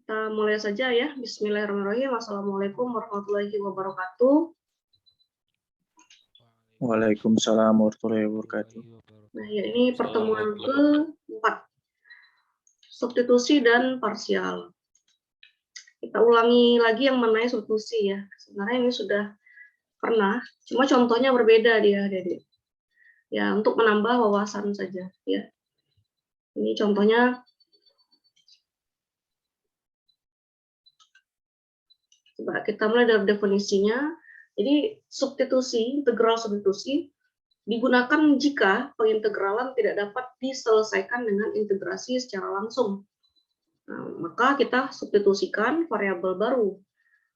Kita mulai saja ya. Bismillahirrahmanirrahim. Assalamualaikum warahmatullahi wabarakatuh. Waalaikumsalam warahmatullahi wabarakatuh. Nah, ya ini pertemuan ke-4. Substitusi dan parsial. Kita ulangi lagi yang mengenai substitusi ya. Sebenarnya ini sudah pernah, cuma contohnya berbeda dia, Dede. Ya, untuk menambah wawasan saja ya. Ini contohnya. Coba kita mulai dari definisinya. Jadi substitusi, integral substitusi digunakan jika pengintegralan tidak dapat diselesaikan dengan integrasi secara langsung. Nah, maka kita substitusikan variabel baru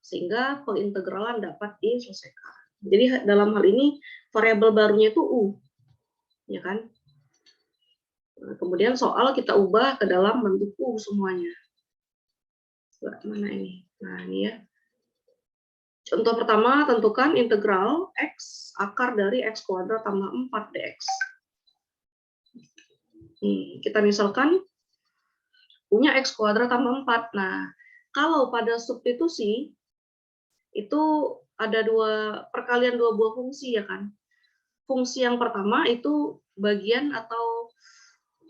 sehingga pengintegralan dapat diselesaikan. Jadi dalam hal ini variabel barunya itu u, ya kan? Nah, kemudian soal kita ubah ke dalam bentuk u semuanya. Coba mana ini? Nah ini ya. Contoh pertama, tentukan integral x akar dari x kuadrat tambah 4 dx. Kita misalkan punya x kuadrat tambah 4. Nah, kalau pada substitusi, itu ada perkalian dua buah fungsi ya kan. Fungsi yang pertama itu bagian atau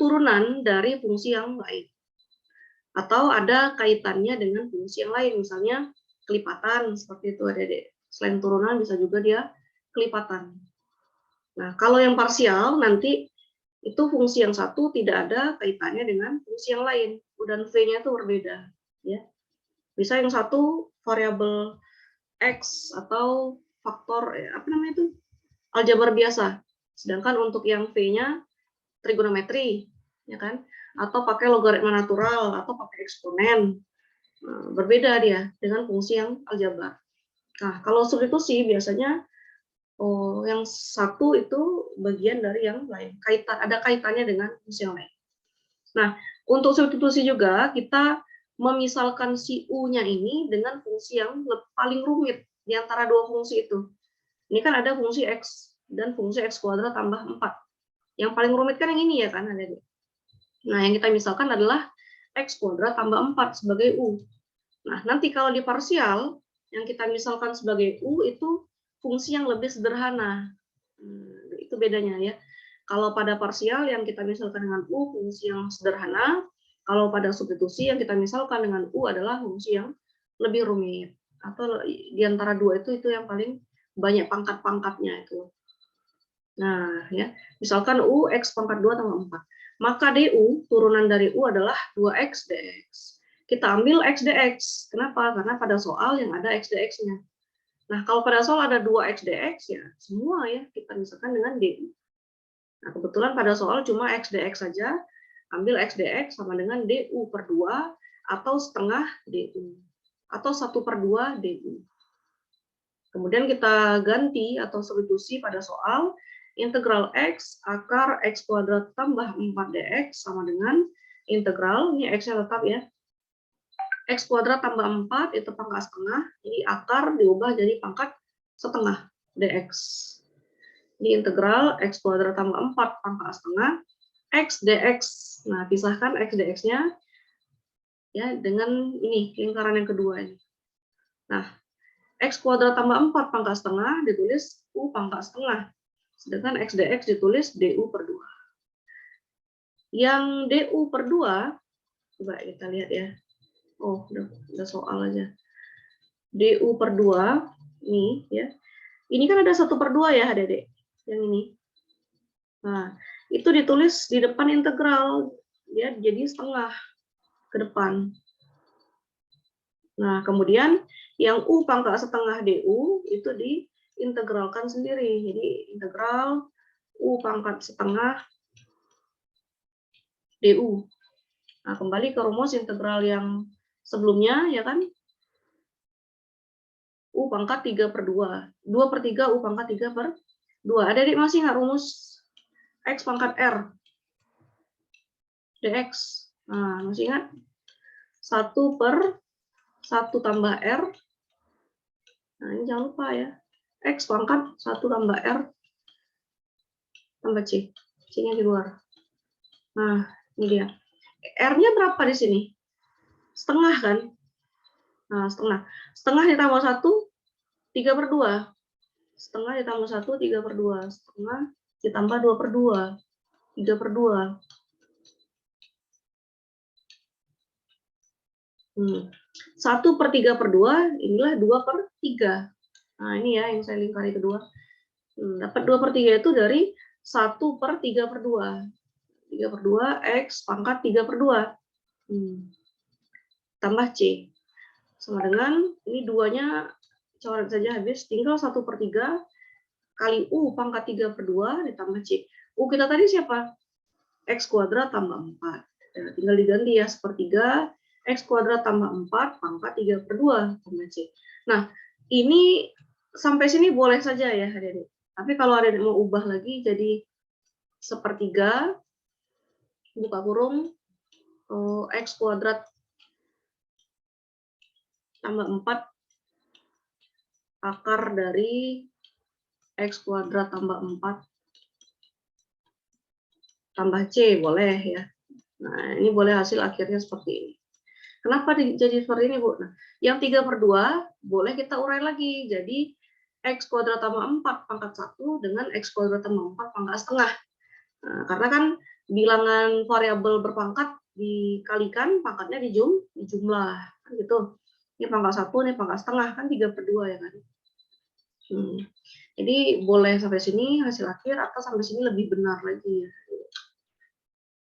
turunan dari fungsi yang lain. Atau ada kaitannya dengan fungsi yang lain, misalnya kelipatan seperti itu ada deh. Selain turunan bisa juga dia kelipatan. Nah, kalau yang parsial nanti itu fungsi yang satu tidak ada kaitannya dengan fungsi yang lain. U dan V-nya itu berbeda, ya. Bisa yang satu variabel X atau faktor apa namanya itu? Aljabar biasa. Sedangkan untuk yang V-nya trigonometri, ya kan? Atau pakai logaritma natural atau pakai eksponen. Nah, berbeda dia dengan fungsi yang aljabar. Nah, kalau substitusi biasanya yang satu itu bagian dari yang lain. Ada kaitannya dengan fungsi yang lain. Nah, untuk substitusi juga kita memisalkan si U-nya ini dengan fungsi yang paling rumit di antara dua fungsi itu. Ini kan ada fungsi X dan fungsi X kuadrat tambah 4. Yang paling rumit kan yang ini ya kan. Nah, yang kita misalkan adalah X kuadrat tambah 4 sebagai U. Nah, nanti kalau di parsial, yang kita misalkan sebagai U itu fungsi yang lebih sederhana. Itu bedanya ya. Kalau pada parsial yang kita misalkan dengan U fungsi yang sederhana, kalau pada substitusi yang kita misalkan dengan U adalah fungsi yang lebih rumit. Atau di antara dua itu yang paling banyak pangkat-pangkatnya itu. Nah, ya, misalkan U X pangkat 2 tambah 4. Maka DU, turunan dari U adalah 2X dx. Kita ambil X dx. Kenapa? Karena pada soal yang ada X dx-nya. Nah, kalau pada soal ada 2X dx, ya semua ya kita misalkan dengan DU. Nah, kebetulan pada soal cuma X dx saja, ambil X dx sama dengan DU per 2 atau setengah DU. Atau 1/2 DU. Kemudian kita ganti atau substitusi pada soal integral X akar X kuadrat tambah 4 dx sama dengan integral, ini X-nya tetap ya, X kuadrat tambah 4 itu pangkat setengah, jadi akar diubah jadi pangkat setengah dx. Ini integral X kuadrat tambah 4 pangkat setengah, X dx. Nah, pisahkan X dx-nya ya dengan ini, lingkaran yang kedua ini. Nah, X kuadrat tambah 4 pangkat setengah ditulis U pangkat setengah. Sedangkan X dx ditulis DU per 2. Yang DU per 2, coba kita lihat ya. Oh, udah soal aja. DU per 2, nih ya. Ini kan ada 1/2 ya, Dede. Yang ini. Nah, itu ditulis di depan integral. Ya, jadi setengah ke depan. Nah, kemudian yang U pangkat setengah DU itu diintegralkan sendiri. Jadi integral U pangkat setengah DU. Nah, kembali ke rumus integral yang sebelumnya, ya kan? U pangkat 3/2. 2/3 U pangkat 3/2. Adik-adik masih nggak rumus X pangkat R? dx. Nah, masih ingat? 1/1 tambah R. Nah, ini jangan lupa ya. X pangkat 1 tambah R tambah C. C-nya di luar. Nah, ini dia. R-nya berapa di sini? setengah kan? Nah, setengah ditambah 1, 3/2. Setengah ditambah 1, 3/2. Setengah ditambah 2/2. 3/2. 1/3/2, inilah 2/3. Nah, ini ya yang saya lingkari kedua. Dapat 2/3 itu dari 1/3/2. 3/2 X pangkat 3/2. Tambah C. Sama dengan, ini duanya coret saja habis, tinggal 1/3 kali U pangkat 3/2 ditambah C. U kita tadi siapa? X kuadrat tambah 4. Ya, tinggal diganti ya, 1/3 X kuadrat tambah 4 pangkat 3/2 tambah C. Nah, ini sampai sini boleh saja ya adik-adik. Tapi kalau ada yang mau ubah lagi jadi 1/3 buka kurung X kuadrat tambah 4 akar dari X kuadrat tambah 4 tambah C, boleh ya. Nah, ini boleh hasil akhirnya seperti ini. Kenapa jadi seperti ini, Bu? Nah, yang 3/2 boleh kita urai lagi. Jadi, X kuadrat tambah 4 pangkat 1 dengan X kuadrat tambah 4 pangkat setengah. Nah, karena kan bilangan variabel berpangkat dikalikan, pangkatnya dijumlah. Kan gitu. Ini pangkat 1, ini pangkat setengah. Kan 3/2 ya kan. Jadi, boleh sampai sini hasil akhir, atau sampai sini lebih benar lagi ya.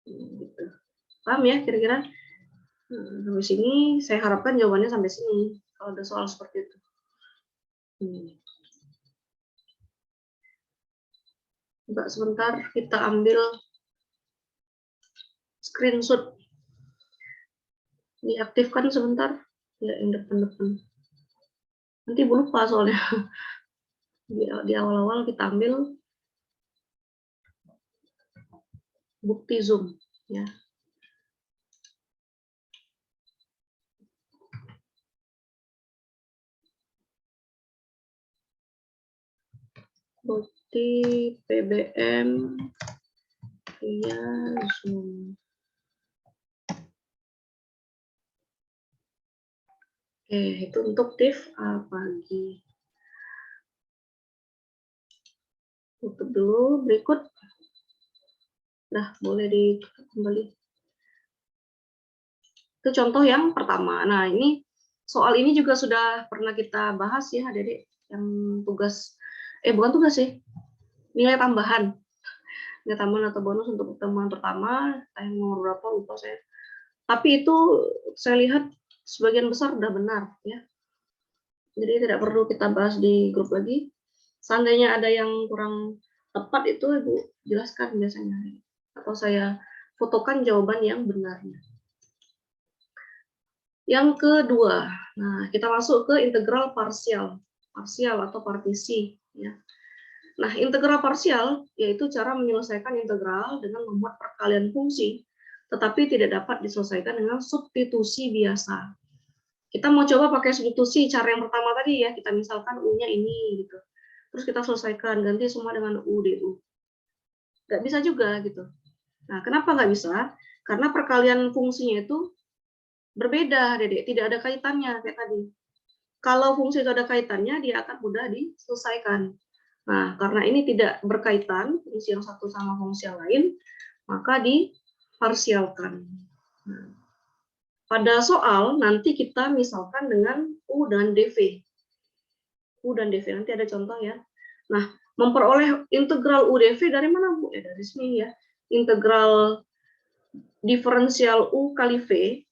Gitu. Paham ya kira-kira? Sampai sini saya harapkan jawabannya sampai sini kalau ada soal seperti itu. Coba sebentar kita ambil screenshot. Diaktifkan sebentar ya, yang depan-depan. Nanti lupa soalnya. Di awal-awal kita ambil bukti Zoom ya. Bukti PBM via Zoom. Oke, itu untuk div A pagi. Tutup dulu, berikut. Nah, boleh ditutup kembali. Itu contoh yang pertama. Nah, ini soal ini juga sudah pernah kita bahas ya, Adik-adik, yang tugas bukan tugas sih. Nilai tambahan. Nilai tambahan atau bonus untuk pertemuan pertama, nomor berapa lupa saya. Tapi itu saya lihat sebagian besar udah benar ya. Jadi tidak perlu kita bahas di grup lagi. Seandainya ada yang kurang tepat itu Ibu jelaskan biasanya. Atau saya fotokan jawaban yang benarnya. Yang kedua, nah kita masuk ke integral parsial atau partisi. Ya. Nah, integral parsial yaitu cara menyelesaikan integral dengan membuat perkalian fungsi, tetapi tidak dapat diselesaikan dengan substitusi biasa. Kita mau coba pakai substitusi cara yang pertama tadi ya, kita misalkan U-nya ini gitu. Terus kita selesaikan, ganti semua dengan U, DU. Nggak bisa juga gitu. Nah, kenapa nggak bisa? Karena perkalian fungsinya itu berbeda, Dedek. Tidak ada kaitannya kayak tadi. Kalau fungsi itu ada kaitannya, dia akan mudah diselesaikan. Nah, karena ini tidak berkaitan, fungsi yang satu sama fungsi yang lain, maka diparsialkan. Nah, pada soal, nanti kita misalkan dengan U dan DV. U dan DV, nanti ada contoh ya. Nah, memperoleh integral U DV dari mana, Bu? Ya, dari sini ya. Integral diferensial U kali V,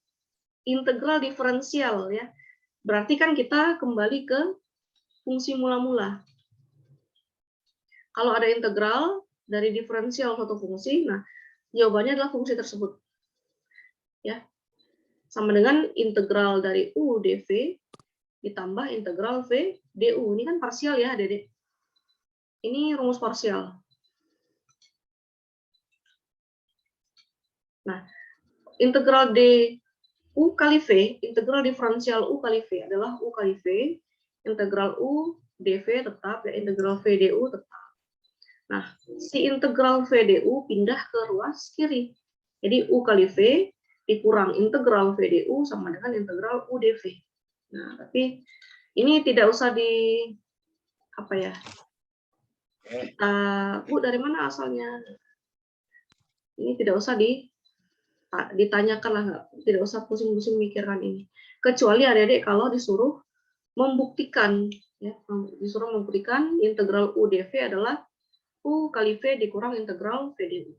integral diferensial ya. Berarti kan kita kembali ke fungsi mula-mula. Kalau ada integral dari diferensial suatu fungsi, nah jawabannya adalah fungsi tersebut. Ya. Sama dengan integral dari U dV ditambah integral V du. Ini kan parsial ya, Dedek. Ini rumus parsial. Nah, integral du kali V, integral diferensial U kali V adalah U kali V, integral U dV tetap, ya, integral V du tetap. Nah, si integral V du pindah ke ruas kiri. Jadi U kali V dikurang integral VDU sama dengan integral UdV. Nah, tapi ini tidak usah apa ya, kita, Bu dari mana asalnya? Ini tidak usah ditanyakan lah, tidak usah pusing-pusing mikirkan ini. Kecuali adik-adik kalau disuruh membuktikan, ya, disuruh membuktikan integral UdV adalah U kali V dikurang integral VdU.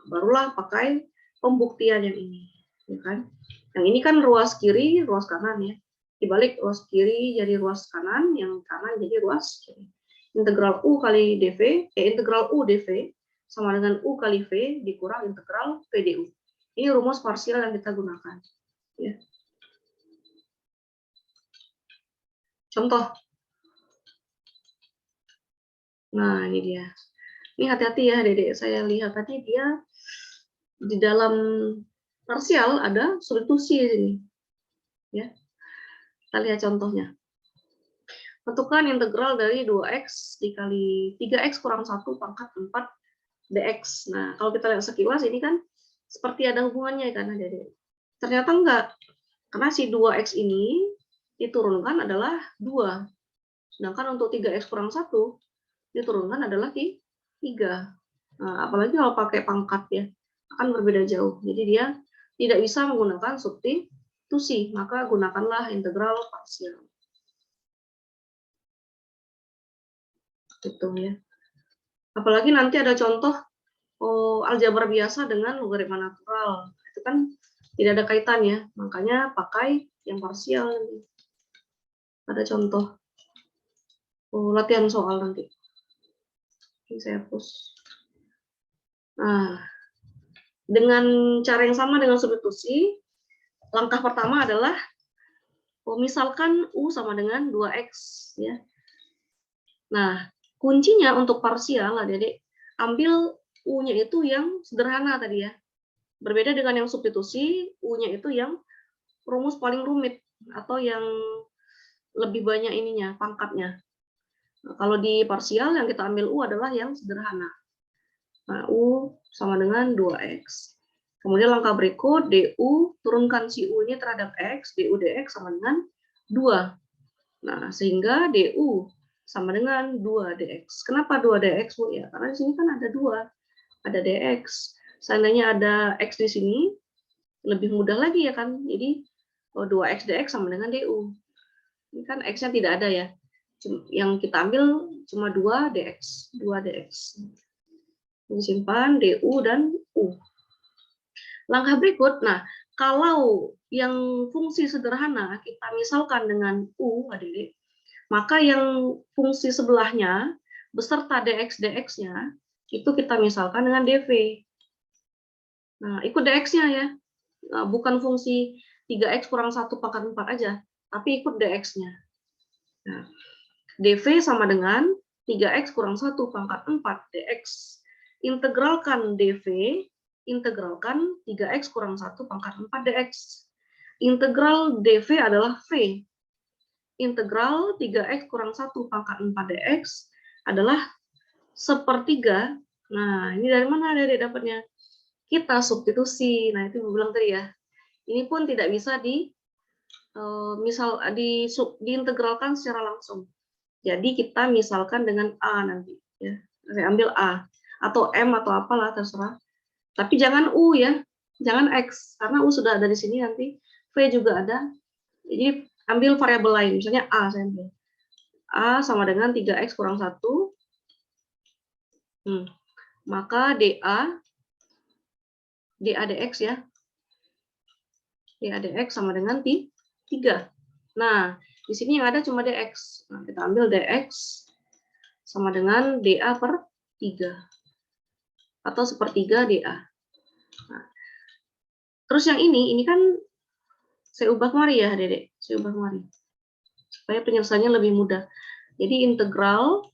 Barulah pakai pembuktian yang ini, ya kan? Yang ini kan ruas kiri, ruas kanan ya. Dibalik ruas kiri jadi ruas kanan, yang kanan jadi ruas kiri. Integral U kali dV, integral U dV sama dengan U kali V dikurang integral VdU. Ini rumus parsial yang kita gunakan. Ya. Contoh. Nah, ini dia. Ini hati-hati ya, Dedek. Saya lihat tadi dia di dalam parsial ada substitusi di sini. Ya. Kita lihat contohnya. Tentukan integral dari 2x dikali 3x kurang 1 pangkat 4 dx. Nah, kalau kita lihat sekilas ini kan seperti ada hubungannya kan, Dedek. Ternyata enggak. Karena si 2x ini diturunkan adalah 2. Sedangkan untuk 3x kurang 1 diturunkan adalah 3. Nah, apalagi kalau pakai pangkat ya, akan berbeda jauh. Jadi dia tidak bisa menggunakan substitusi, maka gunakanlah integral parsial. Gitu ya. Apalagi nanti ada contoh aljabar biasa dengan logaritma natural. Itu kan tidak ada kaitannya, makanya pakai yang parsial. Ada contoh latihan soal nanti. Ini saya hapus. Nah, dengan cara yang sama dengan substitusi, langkah pertama adalah misalkan U sama dengan 2x ya. Nah, kuncinya untuk parsial Adik-adik, ambil U-nya itu yang sederhana tadi ya. Berbeda dengan yang substitusi, U-nya itu yang rumus paling rumit atau yang lebih banyak ininya, pangkatnya. Nah, kalau di parsial yang kita ambil U adalah yang sederhana. Nah, U sama dengan 2x. Kemudian langkah berikut, DU, turunkan si U ini terhadap X, DU dx sama dengan 2. Nah, sehingga DU sama dengan 2 dx. Kenapa 2 dx, Bu? Ya, karena di sini kan ada 2. Ada dx. Seandainya ada X di sini, lebih mudah lagi ya kan? Jadi, 2x dx sama dengan DU. Ini kan X-nya tidak ada ya. Yang kita ambil cuma 2 dx. 2 dx. Disimpan DU dan U. Langkah berikut, nah kalau yang fungsi sederhana kita misalkan dengan U, adik-adik, maka yang fungsi sebelahnya beserta dx dx-nya itu kita misalkan dengan dv. Nah, ikut dx-nya ya, nah, bukan fungsi 3x kurang 1 pangkat 4 aja, tapi ikut dx-nya. Nah, dv sama dengan 3x kurang 1 pangkat 4 dx. Integralkan dv, integralkan 3x kurang 1 pangkat 4 dx. Integral dv adalah v. Integral 3x kurang 1 pangkat 4 dx adalah sepertiga. Nah, ini dari mana Adik dapatnya? Kita substitusi. Nah, itu Ibu bilang tadi ya. Ini pun tidak bisa diintegralkan secara langsung. Jadi kita misalkan dengan A nanti. Ya. Saya ambil A. Atau M atau apalah, terserah. Tapi jangan U ya. Jangan X. Karena U sudah ada di sini nanti. V juga ada. Jadi ambil variabel lain. Misalnya A saya ambil. A sama dengan 3X kurang 1. Maka DA dx ya. DA dx sama dengan 3. Nah, di sini yang ada cuma dx. Nah, kita ambil dx sama dengan DA per 3. Atau sepertiga DA. Nah, terus yang ini kan saya ubah kemari ya, Dedek. Saya ubah kemari. Supaya penyelesaiannya lebih mudah. Jadi integral,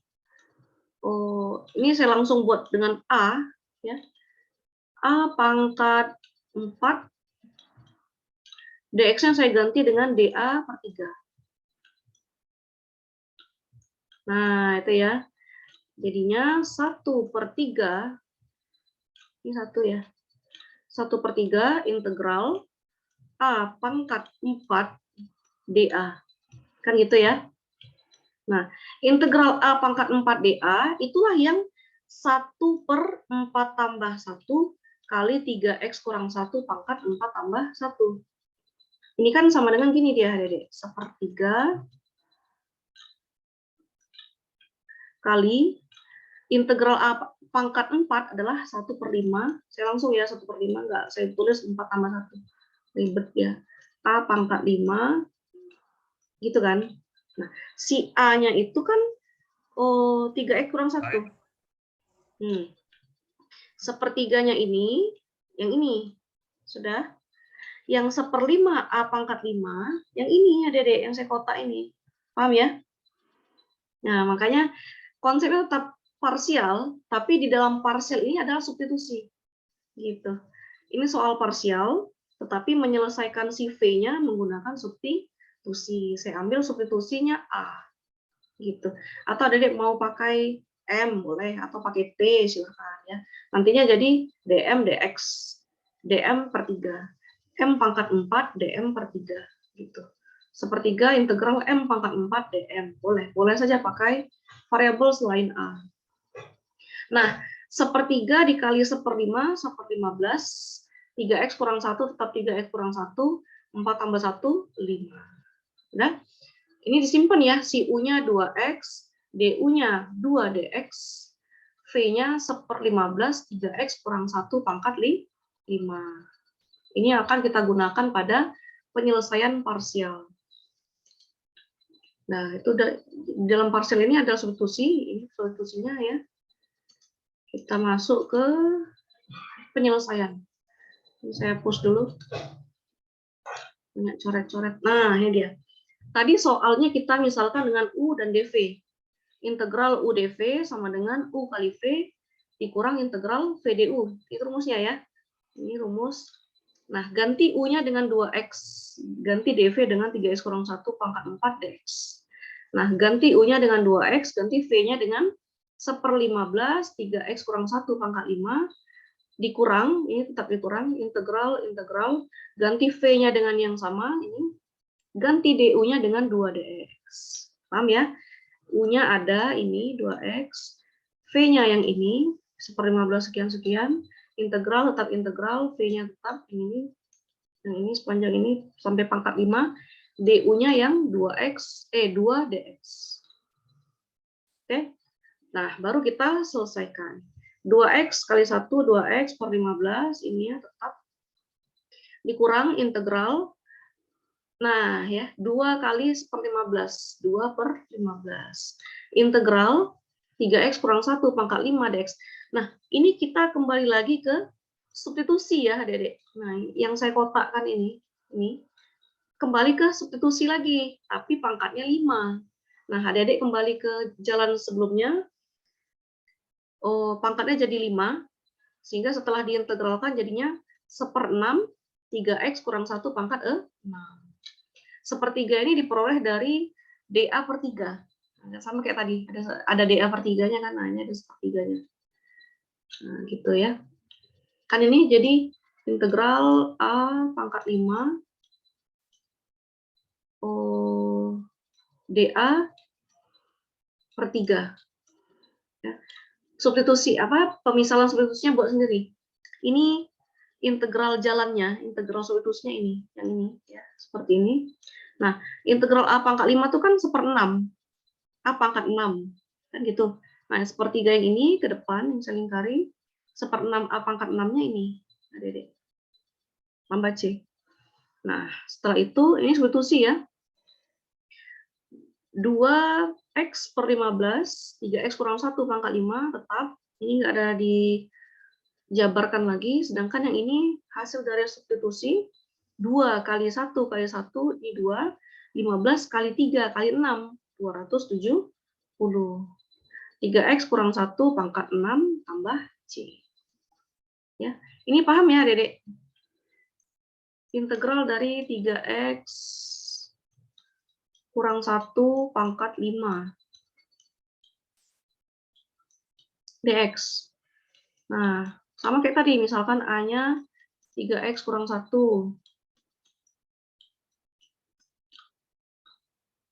ini saya langsung buat dengan A, ya. A pangkat 4, dx-nya saya ganti dengan DA per 3. Nah, itu ya. Jadinya 1/3, ini 1 ya. 1/3 integral A pangkat 4 dA. Kan gitu ya. Nah, integral A pangkat 4 dA itulah yang 1/4 tambah 1 kali 3x kurang 1 pangkat 4 tambah 1. Ini kan sama dengan gini dia, Adik-adik. 1/3 kali integral A pangkat 4 adalah 1/5. Saya langsung ya 1/5, enggak saya tulis 4 tambah 1. Ribet ya. A pangkat 5, gitu kan. Nah, si A-nya itu kan 3x kurang 1. Sepertiganya ini, yang ini. Sudah. Yang 1/5 A pangkat 5, yang ini ya Dede, yang saya kotak ini. Paham ya? Nah, makanya konsepnya tetap parsial, tapi di dalam parsial ini adalah substitusi. Gitu. Ini soal parsial, tetapi menyelesaikan si V-nya menggunakan substitusi. Saya ambil substitusinya A. Gitu. Atau Dedek mau pakai M boleh, atau pakai T silahkan ya. Nantinya jadi dm dx, dm per 3. M pangkat 4 dm per 3 gitu. Sepertiga integral M pangkat 4 dm. Boleh saja pakai variabel selain A. Nah, sepertiga dikali 1/5, 1/15, 3x kurang 1 tetap 3x kurang 1, 4 tambah 1, 5. Udah? Ini disimpan ya, si U-nya 2x, DU-nya 2dx, V-nya 1/15, 3x kurang 1 pangkat 5. Ini akan kita gunakan pada penyelesaian parsial. Nah, itu dalam parsial ini ada substitusi, ini substitusinya ya. Kita masuk ke penyelesaian. Ini saya push dulu. Banyak coret-coret. Nah, ini dia. Tadi soalnya kita misalkan dengan U dan dV. Integral U dV sama dengan U kali V dikurang integral V du. Itu rumusnya ya. Ini rumus. Nah, ganti U-nya dengan 2x, ganti dV dengan 3x kurang 1 pangkat 4 dx. Nah, ganti U-nya dengan 2x, ganti V-nya dengan 1/15, 3x kurang 1 pangkat 5, dikurang, ini tetap dikurang, integral, ganti V-nya dengan yang sama, ini ganti DU-nya dengan 2dx. Paham ya? U-nya ada, ini 2x, V-nya yang ini, 1/15 sekian-sekian, integral tetap integral, V-nya tetap ini, yang ini sepanjang ini sampai pangkat 5, DU-nya yang 2dx. Oke. Nah, baru kita selesaikan. 2x kali 1, 2x per 15, ini ya tetap dikurang integral. Nah, ya, 2 kali per 15, 2 per 15. Integral 3x kurang 1 pangkat 5 dx. Nah, ini kita kembali lagi ke substitusi ya, Adik-adik. Nah, yang saya kotakkan ini kembali ke substitusi lagi, tapi pangkatnya 5. Nah, Adik-adik kembali ke jalan sebelumnya, pangkatnya jadi 5, sehingga setelah diintegralkan jadinya 1/6, 3x kurang 1 pangkat 6. Sepertiga ini diperoleh dari dA per 3. Sama kayak tadi, ada dA per 3-nya kan, nah ini ada sepertiganya. Nah, gitu ya. Kan ini jadi integral A pangkat 5 dA per 3. Ya. Substitusi, pemisahan substitusinya buat sendiri. Ini integral jalannya, integral substitusinya ini, yang ini, ya, seperti ini. Nah, integral A pangkat 5 itu kan 1/6. A pangkat 6. Kan gitu. Nah, sepertiga yang ini ke depan, yang saya lingkari, 1/6 A pangkat 6-nya ini. Adik-adik. Tambah C. Nah, setelah itu, ini substitusi ya. 2x per 15, 3x kurang 1 pangkat 5, tetap. Ini nggak ada dijabarkan lagi, sedangkan yang ini hasil dari substitusi, 2 kali 1 kali 1, ini 2, 15 kali 3 kali 6, 270. 3x kurang 1 pangkat 6 tambah C. Ya, ini paham ya, Dedek? Integral dari 3x kurang 1 pangkat 5 dx. Nah, sama kayak tadi, misalkan A-nya 3x kurang 1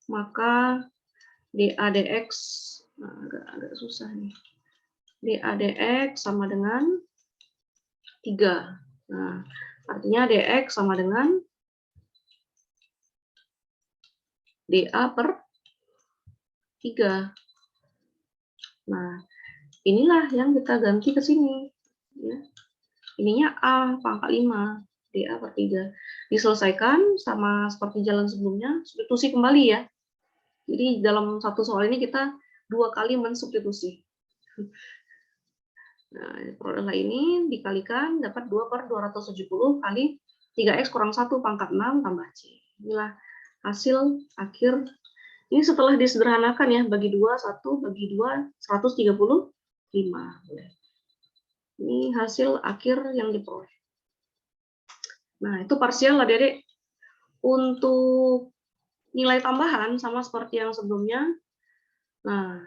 maka DADX, nah, agak susah nih. DADX sama dengan 3. Nah, artinya DX sama dengan DA per 3. Nah, inilah yang kita ganti ke sini. Ya. Ininya A pangkat 5, DA per 3. Diselesaikan sama seperti jalan sebelumnya, substitusi kembali ya. Jadi dalam satu soal ini kita 2 kali mensubstitusi. Nah, produk ini dikalikan dapat 2 per 270 kali 3X kurang 1 pangkat 6 tambah C. Inilah hasil akhir. Ini setelah disederhanakan ya, bagi 2, 1, bagi 2, 135. Ini hasil akhir yang diperoleh. Nah, itu parsial adik-adik. Untuk nilai tambahan sama seperti yang sebelumnya. Nah,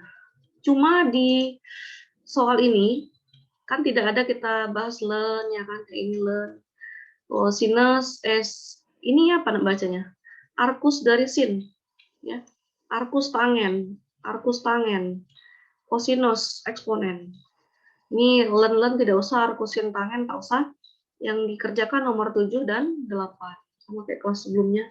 cuma di soal ini kan tidak ada kita bahas learn ya kan, kayak ini learn. Oh, sinus S ini apa bacanya? Arcus dari sin ya. Arcus tangen, cosinus eksponen. Ini learn tidak usah, arcusin tangen tak usah. Yang dikerjakan nomor 7 dan 8 sama kayak kelas sebelumnya.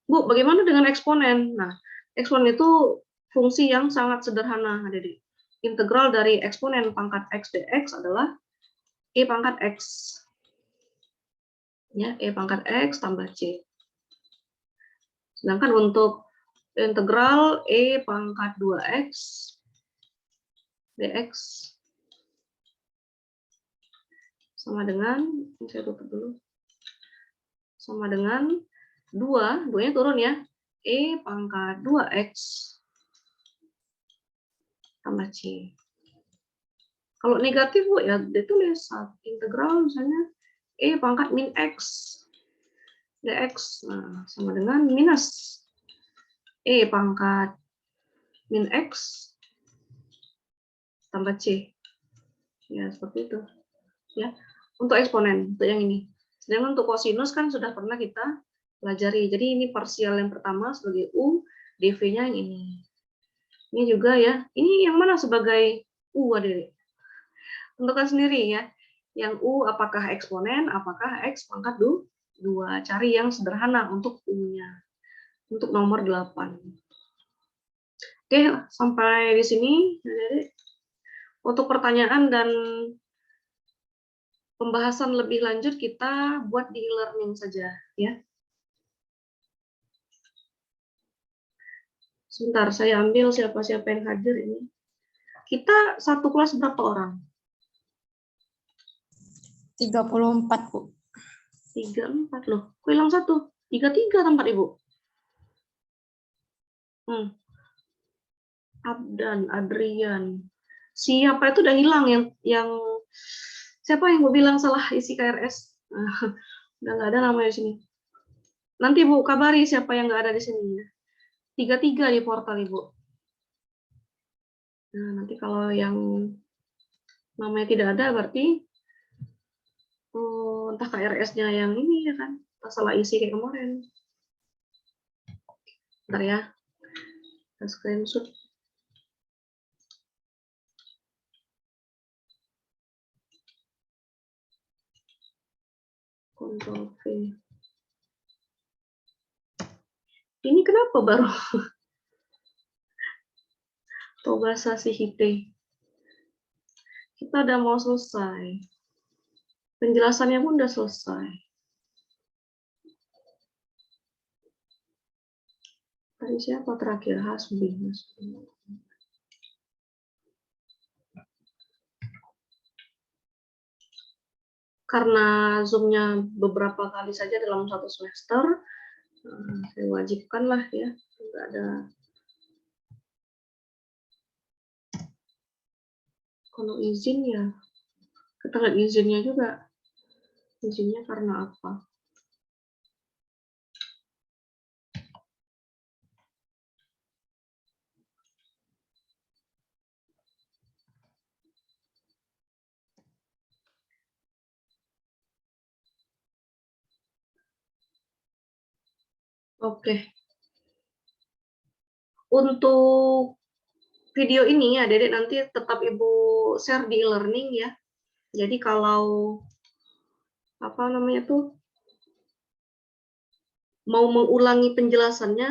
Bu, bagaimana dengan eksponen? Nah, eksponen itu fungsi yang sangat sederhana, adik-adik. Integral dari eksponen pangkat X dx adalah E pangkat X. Ya, E pangkat X tambah C. Sedangkan untuk integral E pangkat 2X dx sama dengan, ini saya tutup dulu, sama dengan 2, 2-nya turun ya, E pangkat 2X tambah C. Kalau negatif, Bu, ya ditulis integral misalnya E pangkat min X dx, nah, sama dengan minus E pangkat min X tambah C. Ya, seperti itu. Ya, untuk eksponen, untuk yang ini. Sedangkan untuk kosinus kan sudah pernah kita pelajari. Jadi ini parsial yang pertama sebagai U, dv-nya yang ini. Ini juga ya. Ini yang mana sebagai U, adik? Tentukan sendiri ya. Yang U apakah eksponen, apakah X pangkat 2. Cari yang sederhana untuk U-nya. Untuk nomor 8. Oke, sampai di sini. Untuk pertanyaan dan pembahasan lebih lanjut kita buat di e-learning saja. Ya. Sebentar, saya ambil siapa-siapa yang hadir ini. Kita satu kelas berapa orang? 34, Bu. 34 loh. Kok hilang 1? 33 tempat Ibu. Abdan, Adrian. Siapa itu udah hilang yang siapa yang mau bilang salah isi KRS? Udah nggak ada namanya di sini. Nanti Bu kabari siapa yang nggak ada di sini ya. 33 di portal Ibu. Nah, nanti kalau yang namanya tidak ada berarti entah KRS-nya yang ini ya kan, salah isi kayak kemarin. Bentar ya, kita screenshot. Ctrl V. Ini kenapa baru Tobasa Sihite? Kita udah mau selesai. Penjelasannya pun udah selesai. Tadi siapa terakhir? Hasbi. Karena Zoom-nya beberapa kali saja dalam satu semester, saya wajibkan lah ya, nggak ada. Kalau izin ya, kita lihat izinnya juga. Izinnya karena apa? Oke. Untuk video ini Adik-adik nanti tetap Ibu share di e-learning ya. Jadi kalau mau mengulangi penjelasannya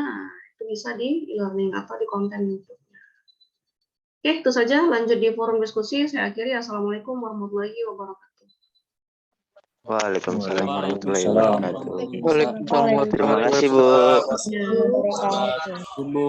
itu bisa di e-learning atau di konten YouTube-nya. Oke, itu saja. Lanjut di forum diskusi. Saya akhiri. Assalamualaikum warahmatullahi wabarakatuh. Waalaikumsalam warahmatullahi Waalaikumsalam. wabarakatuh. Waalaikumsalam Terima warahmatullahi kasih, Bu. wabarakatuh. Ya. Wabarakatuh. Ibu.